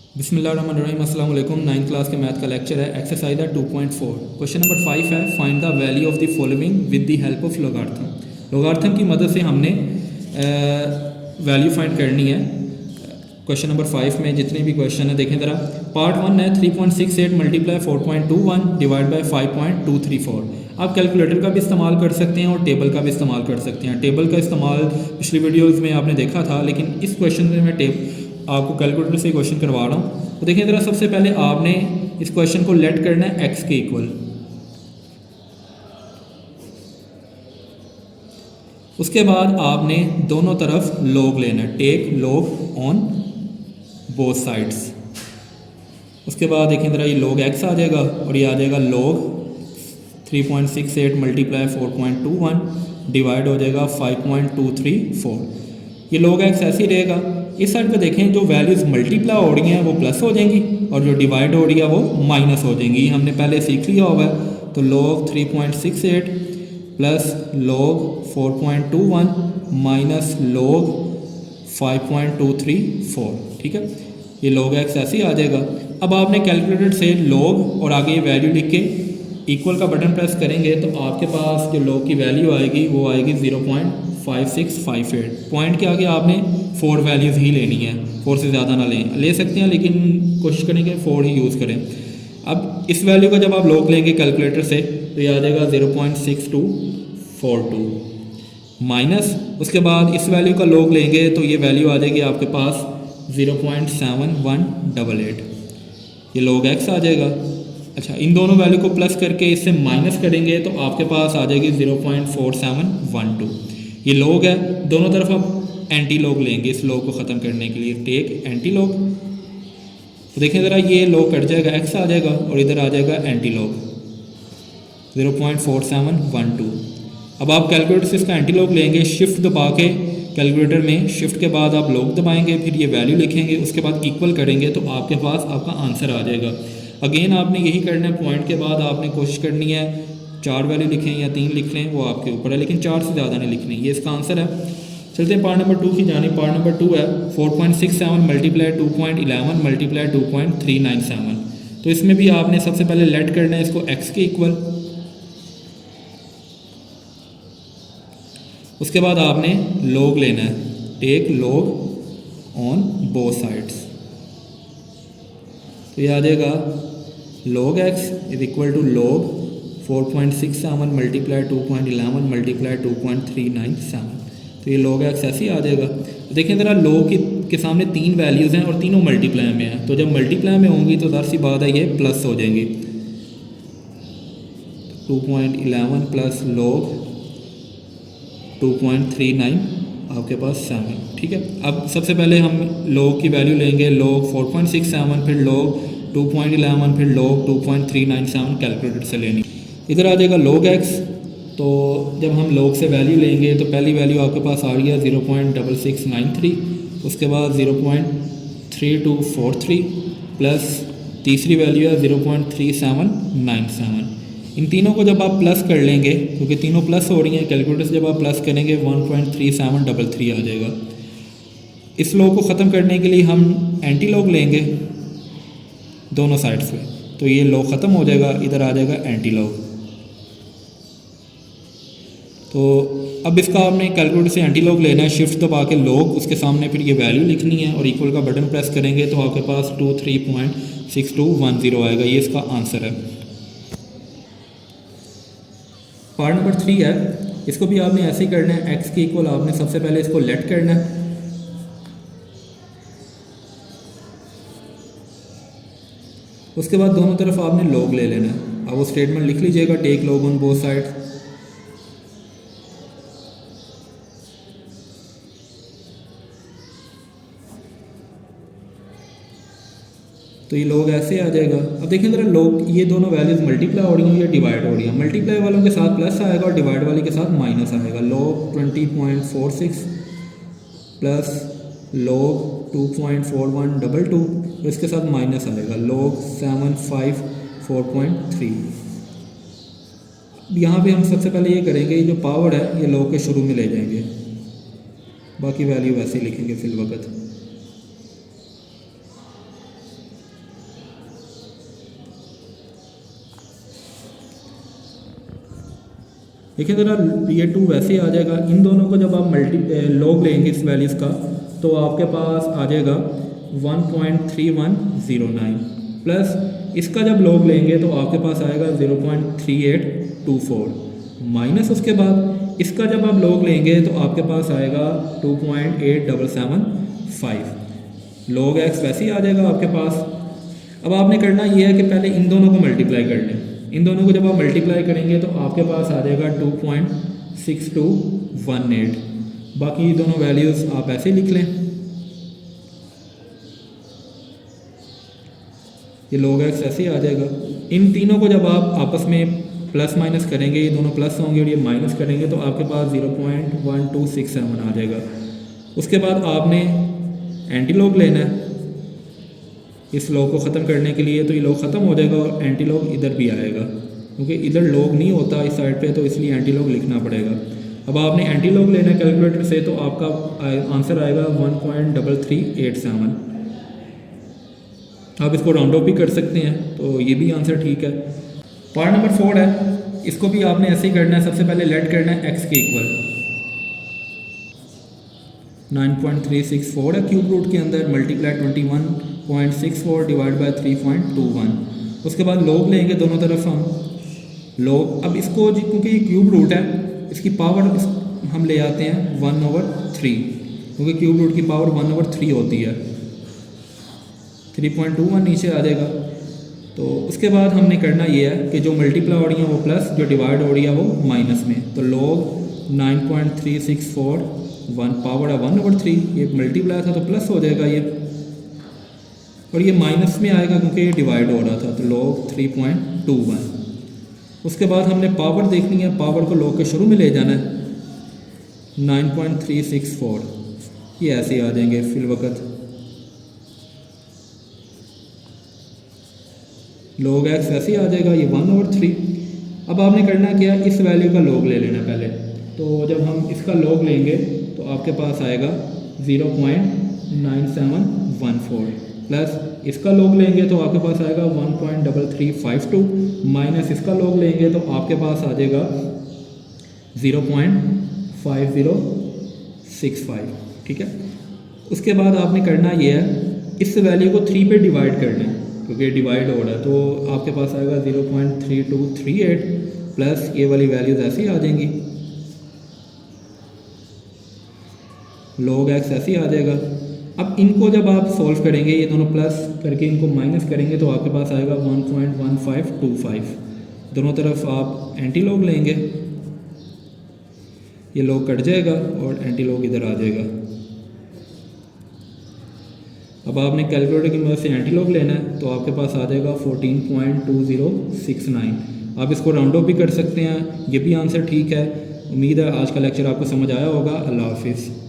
बिस्मिल्लाहिर्रहमानिर्रहीम अस्सलाम वालेकुम। 9th क्लास के मैथ का लेक्चर है। एक्सरसाइज है 2.4। क्वेश्चन नंबर 5 है, find the value of the following with the help of logarithm. Logarithm की मदद से हमने वैल्यू फाइंड करनी है। क्वेश्चन नंबर 5 में जितने भी क्वेश्चन है देखें ज़रा। पार्ट 1 है 3.68 मल्टीप्लाई 4.21 डिवाइड बाई 5.234। आप कैलकुलेटर का भी इस्तेमाल कर सकते हैं और टेबल का भी इस्तेमाल कर सकते हैं। टेबल का इस्तेमाल पिछली वीडियोज़ में आपने देखा था, लेकिन इस क्वेश्चन में मैं आपको कैलकुलेटर से क्वेश्चन करवा रहा हूँ। तो देखिए ज़रा, सबसे पहले आपने इस क्वेश्चन को लेट करना है एक्स के इक्वल। उसके बाद आपने दोनों तरफ लॉग लेना है, take log on both sides. उसके बाद देखिए ज़रा, ये लॉग एक्स आ जाएगा और ये आ जाएगा लॉग 3.68 मल्टीप्लाई 4.21 डिवाइड हो जाएगा 5.234। ये लॉग एक्स ऐसे ही रहेगा। इस साइड पे देखें, जो वैल्यूज़ मल्टीप्लाई हो रही हैं वो प्लस हो जाएंगी और जो डिवाइड हो रही है वो माइनस हो जाएंगी। हमने पहले सीख लिया हुआ है। तो log 3.68 plus log 4.21 minus log 5.234, ठीक है। ये लॉग एक्स ऐसे ही आ जाएगा। अब आपने कैलकुलेटर से लॉग और आगे ये वैल्यू लिख के इक्वल का बटन प्रेस करेंगे तो आपके पास जो लॉग की वैल्यू आएगी वो आएगी 0.5658। पॉइंट के आगे आपने 4 वैल्यूज़ ही लेनी है, 4 से ज़्यादा ना ले सकते हैं, लेकिन कोशिश करेंगे 4 ही यूज़ करें। अब इस वैल्यू का जब आप लॉग लेंगे कैलकुलेटर से तो ये आ जाएगा 0.6242 माइनस, उसके बाद इस वैल्यू का लॉग लेंगे तो ये वैल्यू आ जाएगी आपके पास 0.7188। ये लॉग एक्स आ जाएगा। अच्छा, इन दोनों वैल्यू को प्लस करके इससे माइनस करेंगे तो आपके पास आ जाएगी 0.4712। ये लॉग है, दोनों तरफ आप एंटी लॉग लेंगे इस लॉग को ख़त्म करने के लिए, टेक एंटी लॉग। तो देखें ज़रा, ये लॉग कट जाएगा, एक्स आ जाएगा और इधर आ जाएगा एंटी लॉग 0.4712। अब आप कैलकुलेटर से इसका एंटी लॉग लेंगे, शिफ्ट दबा के कैलकुलेटर में शिफ्ट के बाद आप लॉग दबाएंगे, फिर ये वैल्यू लिखेंगे, उसके बाद इक्वल करेंगे तो आपके पास आपका आंसर आ जाएगा। अगेन आपने यही करना है। पॉइंट के बाद आपने कोशिश करनी है 4 वैल्यू लिखें या 3 लिख लें, वो आपके ऊपर है, लेकिन 4 से ज़्यादा नहीं लिखनी। ये इसका आंसर है। चलते हैं पार्ट नंबर 2 की जानी। पार्ट नंबर 2 है 4.67 मल्टीप्लाई 2.11 मल्टीप्लाई 2.397। तो इसमें भी आपने सबसे पहले लेट करना है इसको एक्स के इक्वल। उसके बाद आपने लॉग लेना है, take log on both sides. तो ये आ जाएगा log x is equal to log 4.67 multiply 2.11 multiply 2.397। तो ये log x ऐसे ही आ जाएगा। देखें ज़रा, log के सामने 3 वैल्यूज़ हैं और तीनों मल्टीप्लाई में हैं, तो जब मल्टीप्लाई में होंगी तो ज़ाहिर सी बात है ये प्लस हो जाएंगी। 2.11 प्लस log 2.39 आपके पास 7, ठीक है। अब सबसे पहले हम log की वैल्यू लेंगे, log 4.67 फिर log 2.11 फिर log 2.397 कैलकुलेटर से लेनी। इधर आ जाएगा log x। तो जब हम log से वैल्यू लेंगे तो पहली वैल्यू आपके पास आ गया 0.6693, उसके बाद 0.3243 प्लस तीसरी वैल्यू है 0.3797। इन तीनों को जब आप प्लस कर लेंगे, क्योंकि तीनों प्लस हो रही हैं, कैलकुलेटर से जब आप प्लस करेंगे 1.3733 आ जाएगा। इस लॉग को ख़त्म करने के लिए हम एंटी लॉग लेंगे दोनों साइड्स पे, तो ये लॉग ख़त्म हो जाएगा, इधर आ जाएगा एंटी लॉग। तो अब इसका आपने कैलकुलेटर से एंटी लॉग लेना है, शिफ्ट दबा के लॉग, उसके सामने फिर ये वैल्यू लिखनी है और इक्वल का बटन प्रेस करेंगे तो आपके पास 23.6210 आएगा। ये इसका आंसर है। पार्ट नंबर 3 है, इसको भी आपने ऐसे ही करना है। एक्स के इक्वल आपने सबसे पहले इसको लेट करना है। उसके बाद दोनों तरफ आपने लॉग ले लेना है। अब वो स्टेटमेंट लिख लीजिएगा, take log on both side. तो ये लॉग ऐसे आ जाएगा। अब देखें ज़रा, लॉग ये दोनों वैल्यूज़ मल्टीप्लाई हो रही हैं या डिवाइड हो रही हैं। मल्टीप्लाई वालों के साथ प्लस आएगा और डिवाइड वाले के साथ माइनस आएगा। लॉग 20.46 प्लस log 2.4122, तो इसके साथ माइनस आएगा log 754.3। यहाँ पे हम सबसे पहले ये करेंगे, ये जो पावर है ये log के शुरू में ले जाएंगे, बाकी वैल्यू वैसे ही लिखेंगे फिल वक्त। देखिए ज़रा, ये 2 वैसे आ जाएगा। इन दोनों को जब आप लॉग लेंगे इस वैल्यूज़ का, तो आपके पास आ जाएगा 1.3109 प्लस इसका जब लॉग लेंगे तो आपके पास आएगा 0.3824 माइनस उसके बाद इसका जब आप लॉग लेंगे तो आपके पास आएगा 2.8775। लॉग एक्स वैसे ही आ जाएगा आपके पास। अब आपने करना ये है कि पहले इन दोनों को मल्टीप्लाई कर लें। इन दोनों को जब आप मल्टीप्लाई करेंगे तो आपके पास आ जाएगा 2.6218। बाकी दोनों वैल्यूज़ आप ऐसे लिख लें। ये log x ऐसे ही आ जाएगा। इन तीनों को जब आप आपस में प्लस माइनस करेंगे, ये दोनों प्लस होंगे और ये माइनस करेंगे तो आपके पास 0.1267 आ जाएगा। उसके बाद आपने एंटी लॉग लेना है इस लॉग को ख़त्म करने के लिए, तो ये लॉग ख़त्म हो जाएगा और एंटी लॉग इधर भी आएगा, क्योंकि इधर लॉग नहीं होता इस साइड पे, तो इसलिए एंटी लॉग लिखना पड़ेगा। अब आपने एंटी लॉग लेना है कैलकुलेटर से, तो आपका आंसर आएगा 1.3387। आप इसको राउंड ऑफ भी कर सकते हैं, तो ये भी आंसर ठीक है। पार्ट नंबर 4 है, इसको भी आपने ऐसे ही करना है। सबसे पहले लेट करना है x के इक्वल 9.364 है क्यूब रूट के अंदर, मल्टीप्लाई 21.64 डिवाइड बाय 3.21। उसके बाद लॉग लेंगे दोनों तरफ हम लॉग। अब इसको क्योंकि ये क्यूब रूट है, इसकी पावर हम ले आते हैं 1/3, क्योंकि क्यूब रूट की पावर 1/3 होती है। 3.21 नीचे आ जाएगा। तो उसके बाद हमने करना ये है कि जो मल्टीप्लाई हो रही है वो प्लस, जो डिवाइड हो रही है वो माइनस में। तो log 9.364 1 पावर है 1/3, ये मल्टीप्लाई था तो प्लस हो जाएगा ये, और ये माइनस में आएगा क्योंकि ये डिवाइड हो रहा था, तो log 3.21। उसके बाद हमने पावर देखनी है, पावर को log के शुरू में ले जाना है 9.364, ये ऐसे आ जाएंगे फिल वक्त। log x ऐसे ही आ जाएगा, ये 1/3। अब आपने करना क्या, इस वैल्यू का log ले लेना पहले। तो जब हम इसका log लेंगे तो आपके पास आएगा 0.9714 प्लस इसका log लेंगे तो आपके पास आएगा 1.3352 माइनस इसका log लेंगे तो आपके पास आ जाएगा 0.5065। ठीक है। उसके बाद आपने करना ये है, इस वैल्यू को 3 पे डिवाइड कर लें क्योंकि डिवाइड हो रहा है, तो आपके पास आएगा 0.3238 प्लस ये वाली वैल्यूज ऐसी आ जाएंगी। log x ऐसे ही आ जाएगा। अब इनको जब आप सॉल्व करेंगे, ये दोनों प्लस करके इनको माइनस करेंगे तो आपके पास आएगा 1.1525। दोनों तरफ आप एंटी लॉग लेंगे, ये log कट जाएगा और एंटी लॉग इधर आ जाएगा। अब आपने कैलकुलेटर की मदद से एंटी लॉग लेना है तो आपके पास आ जाएगा 14.2069। आप इसको राउंड ऑफ भी कर सकते हैं, ये भी आंसर ठीक है। उम्मीद है आज का लेक्चर आपको समझ आया होगा। अल्लाह हाफिज़।